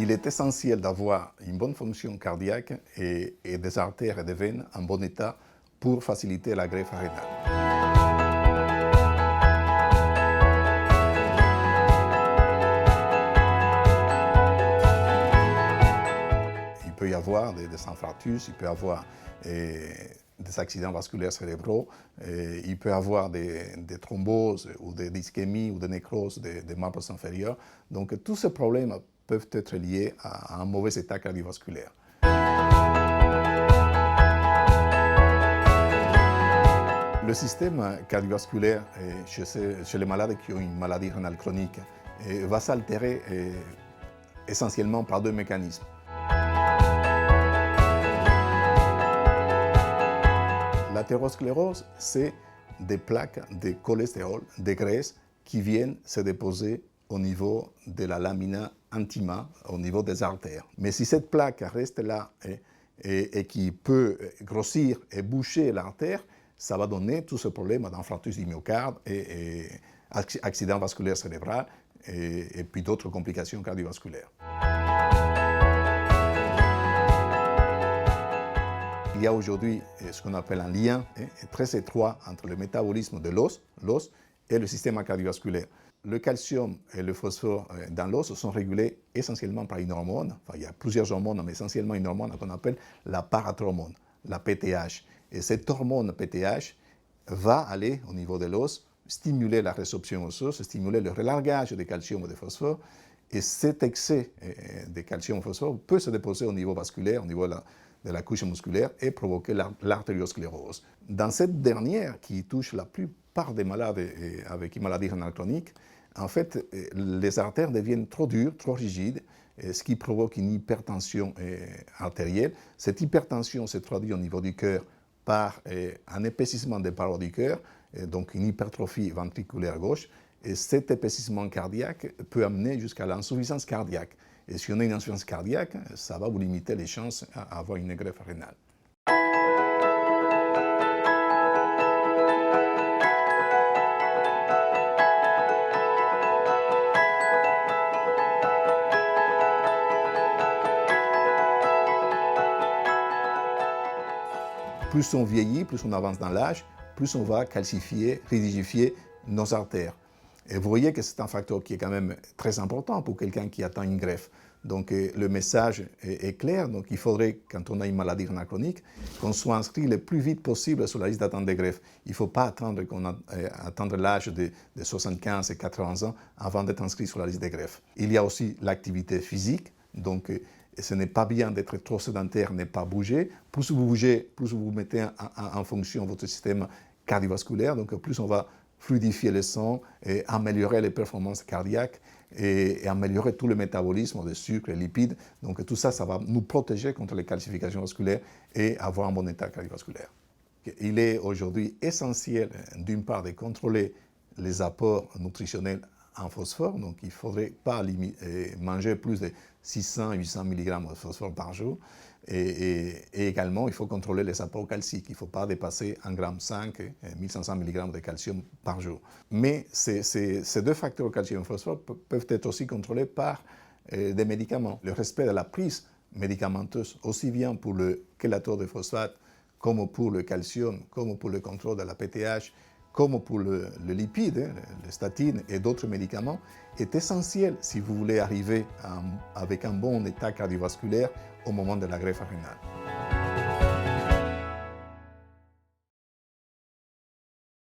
Il est essentiel d'avoir une bonne fonction cardiaque et des artères et des veines en bon état pour faciliter la greffe rénale. Il peut y avoir des infarctus, il peut y avoir des accidents vasculaires cérébraux, il peut y avoir des thromboses ou des ischémies ou des nécroses des membres inférieurs. Donc tous ces problèmes peuvent être liés à un mauvais état cardiovasculaire. Le système cardiovasculaire chez les malades qui ont une maladie rénale chronique va s'altérer essentiellement par deux mécanismes. L'athérosclérose, c'est des plaques de cholestérol, de graisse, qui viennent se déposer au niveau de la lamina intima, au niveau des artères. Mais si cette plaque reste là et qui peut grossir et boucher l'artère, ça va donner tout ce problème d'infarctus du myocarde et accident vasculaire cérébral et puis d'autres complications cardiovasculaires. Il y a aujourd'hui ce qu'on appelle un lien très étroit entre le métabolisme de l'os et le système cardiovasculaire. Le calcium et le phosphore dans l'os sont régulés essentiellement par une hormone. Enfin, il y a plusieurs hormones, mais essentiellement une hormone qu'on appelle la parathormone, la PTH. Et cette hormone PTH va aller au niveau de l'os, stimuler la résorption osseuse, stimuler le relargage de calcium et de phosphore. Et cet excès de calcium et de phosphore peut se déposer au niveau vasculaire, au niveau de la couche musculaire et provoquer l'artériosclérose. Dans cette dernière, qui touche la plupart des malades avec une maladie rénale chronique, en fait, les artères deviennent trop dures, trop rigides, ce qui provoque une hypertension artérielle. Cette hypertension se traduit au niveau du cœur par un épaississement des parois du cœur, donc une hypertrophie ventriculaire gauche. Et cet épaississement cardiaque peut amener jusqu'à l'insuffisance cardiaque. Et si on a une insuffisance cardiaque, ça va vous limiter les chances à avoir une greffe rénale. Plus on vieillit, plus on avance dans l'âge, plus on va calcifier, rigidifier nos artères. Et vous voyez que c'est un facteur qui est quand même très important pour quelqu'un qui attend une greffe. Donc le message est clair. Donc il faudrait, quand on a une maladie rénale chronique, qu'on soit inscrit le plus vite possible sur la liste d'attente des greffes. Il ne faut pas attendre l'âge de 75 et 80 ans avant d'être inscrit sur la liste des greffes. Il y a aussi l'activité physique. Donc ce n'est pas bien d'être trop sédentaire, ne pas bouger. Plus vous bougez, plus vous mettez en fonction votre système cardiovasculaire. Donc plus on va fluidifier le sang, et améliorer les performances cardiaques et améliorer tout le métabolisme des sucres et lipides. Donc tout ça, ça va nous protéger contre les calcifications vasculaires et avoir un bon état cardiovasculaire. Il est aujourd'hui essentiel, d'une part, de contrôler les apports nutritionnels en phosphore. Donc il ne faudrait pas manger plus de 600-800 mg de phosphore par jour. Et également, il faut contrôler les apports calciques. Il ne faut pas dépasser 1,5 g, 1500 mg de calcium par jour. Mais ces deux facteurs calcium et phosphore peuvent être aussi contrôlés par des médicaments. Le respect de la prise médicamenteuse, aussi bien pour le chélateur de phosphate, comme pour le calcium, comme pour le contrôle de la PTH, comme pour le lipide, les statines et d'autres médicaments, est essentiel si vous voulez arriver avec un bon état cardiovasculaire au moment de la greffe rénale.